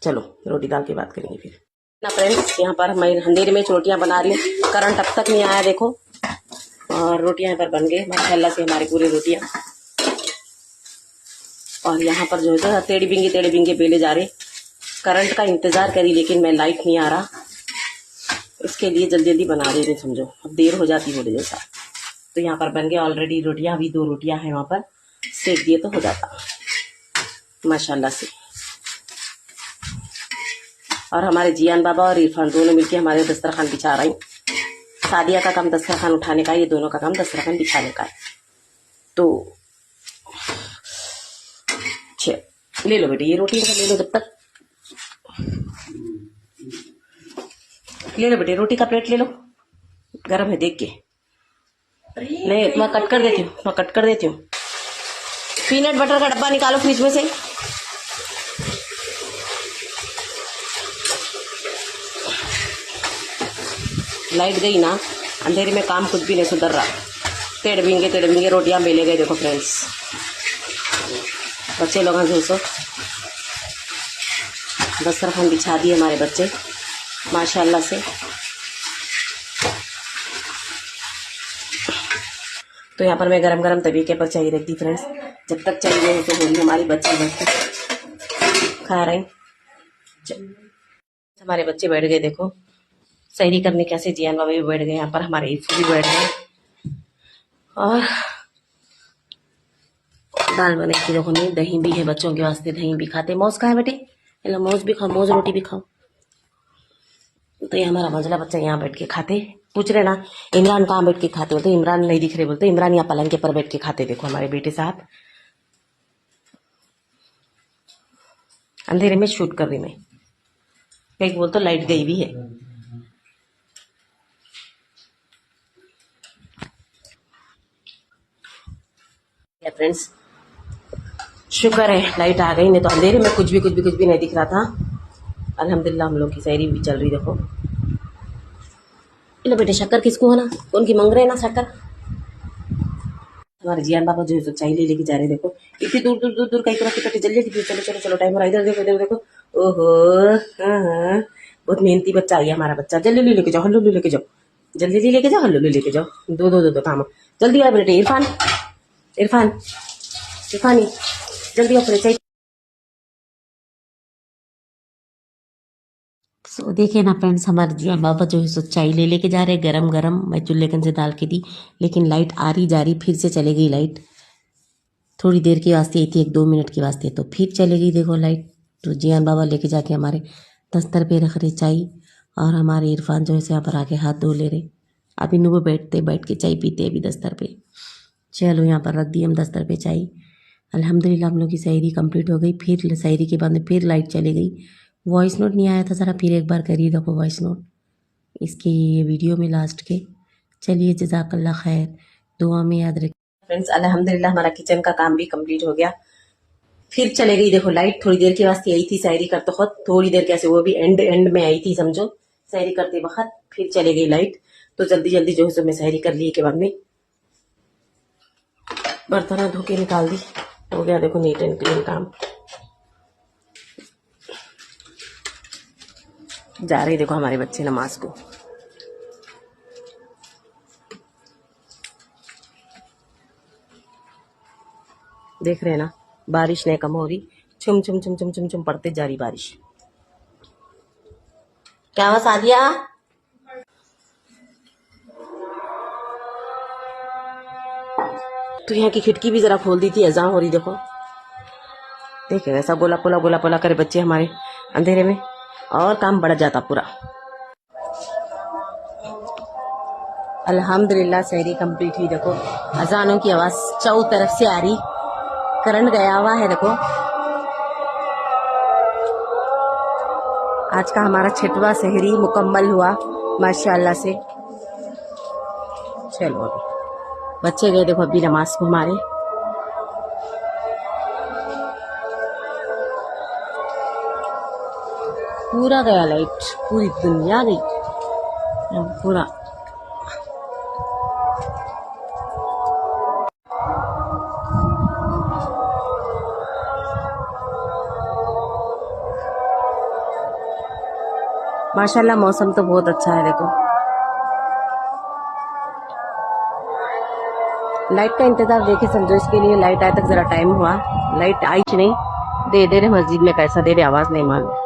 चलो रोटी डाल के बात करेंगे फिर ना फ्रेंड्स। यहाँ पर मैं अंधेरे में रोटियां बना रही हूँ, करंट अब तक नहीं आया देखो, और रोटियां यहाँ पर बन गई माशाल्लाह से हमारी पूरी रोटियां। और यहाँ पर जो है टेढ़ी बिंगे बेले जा रहे। करंट का इंतजार करी लेकिन मैं लाइट नहीं आ रहा, इसके लिए जल्दी जल्दी बना रही थी समझो, अब देर हो जाती बोले जैसा। तो यहाँ पर बन गए ऑलरेडी रोटियां, अभी 2 रोटियां हैं वहां पर, सेक दिए तो हो जाता माशाल्लाह से। और हमारे जियान बाबा और इरफान दोनों मिलके हमारे दस्तरखान बिछा रहे हैं। सादिया का काम दस्तरखान उठाने का, ये दोनों का काम दस्तरखान बिछाने का है। तो ले लो बेटे ये रोटी ले लो, जब तक ले लो बेटे रोटी का प्लेट ले लो, गर्म है देख के। नहीं मैं कट कर देती हूँ, मैं कट कर देती हूँ। पीनट बटर का डब्बा निकालो फ्रिज में से। लाइट गई ना, अंधेरे में काम कुछ भी नहीं सुधर रहा। टेढ़ बिंगे रोटियां बेले गए देखो फ्रेंड्स। बच्चे लोग जो सो दस्तरखान बिछा दिए हमारे बच्चे माशाल्लाह से। तो यहाँ पर मैं गरम गरम तरीके पर चाय रख दी फ्रेंड्स, जब तक चाहिए तो होली हमारी बच्चे बैठ खा रहे हैं। हमारे बच्चे बैठ गए देखो सहरी करने, कैसे जियान बाबा भी बैठ गए, यहाँ पर हमारे ईसु भी बैठ गए। और दाल बनाई थी देखो, नहीं दही भी है बच्चों के वास्ते, दही भी खाते। मौज का है बेटे, मौज भी खाओ, मौज रोटी भी खाओ। तो ये हमारा मंझला बच्चा यहाँ बैठ के खाते। पूछ रहे ना इमरान कहाँ बैठ के खाते, बोलते इमरान नहीं दिख रहे, बोलते इमरान यहाँ पलंग के पर बैठ के खाते। देखो हमारे बेटे साहब अंधेरे में शूट कर रही मैं, कहीं बोल तो लाइट गई भी है। फ्रेंड्स शुक्र है लाइट आ गई, नहीं तो अंधेरे में कुछ भी नहीं दिख रहा था। अल्हम्दुलिल्लाह हम लोग की सहरी भी चल रही। देखो लो बेटे शक्कर किसको है ना, कौन की मंग रहे ना शक्कर। हमारे जियान बाबा जो है तो चाय ले लेके जा रहे। देखो इतनी दूर कहीं तरफ जल्दी जल्दी चलो चलो चलो टाइम हो रहा, इधर देखो इधर देखो। ओहो हाँ बहुत मेहनती बच्चा है हमारा बच्चा। जल्दी लेके जाओ, हल्लू लेके जाओ, जल्दी लेके जाओ, हल्लू लेके जाओ। दो काम जल्दी आ बेटे। इरफान इरफान इरफानी जल्दी अपने चाहिए। सो देखिए ना फ्रेंड्स हमारे जिया बाबा जो है सो चाय ले लेके जा रहे गरम गरम। मैं चूल्हे कन से डाल के दी लेकिन लाइट आ रही जा रही, फिर से चले गई लाइट। थोड़ी देर के वास्ते आई थी, 1-2 मिनट के वास्ते, तो फिर चले गई देखो लाइट। तो जियान बाबा लेके जाके हमारे दस्तर पे रख रहे चाय, और हमारे इरफान जो है यहाँ पर आके हाथ धो ले रहे। अभी नुबो बैठ के चाय पीते अभी दस्तर पे। चलो यहाँ पर रख दी हम दस्तर पे चाय। अल्हम्दुलिल्लाह हम लोग की सहरी कंप्लीट हो गई। फिर सहरी के बाद में फिर लाइट चली गई। वॉइस नोट नहीं आया था, ज़रा फिर एक बार करिए देखो वॉइस नोट। इसके वीडियो में लास्ट के। चलिए जज़ाकल्लाह खैर, दुआ में याद रखिए। फ्रेंड्स अल्हम्दुलिल्लाह हमारा किचन का काम भी कंप्लीट हो गया। फिर चले गई देखो लाइट, थोड़ी देर के वास्ते आई थी सहरी करते वक्त, थोड़ी देर कैसे, वो भी एंड में आई थी समझो सहरी करते वक्त, फिर चले गई लाइट। तो जल्दी जल्दी जो है सो मैं सहरी कर ली के बाद में बर्तन धो के निकाल दी, हो गया देखो नीट एंड क्लीन काम। जा रही देखो हमारे बच्चे नमाज को। देख रहे हैं ना, बारिश नहीं कम हो रही, छुम छुम छुम छुम छुम छुम पड़ते जा रही बारिश। क्या हुआ सादिया? तो यहाँ की खिड़की भी जरा खोल दी थी, अजान हो रही देखो। देखे ऐसा गोला पोला करे बच्चे हमारे अंधेरे में, और काम बढ़ जाता पूरा। अल्हम्दुलिल्लाह सहरी कंप्लीट हुई देखो। अजानों की आवाज चारों तरफ से आ रही, करंट गया हुआ है देखो। आज का हमारा 6वां सहरी मुकम्मल हुआ माशाल्लाह से। चलो अभी बच्चे गए देखो अभी नमाज को हमारे। पूरा गया लाइट, पूरी दुनिया गई पूरा। माशाल्लाह मौसम तो बहुत अच्छा है देखो। लाइट का इंतजार देखे समझो, इसके लिए लाइट आए तक जरा टाइम हुआ। लाइट आई नहीं, दे रहे मस्जिद में कैसा दे रहे आवाज नहीं मालूम।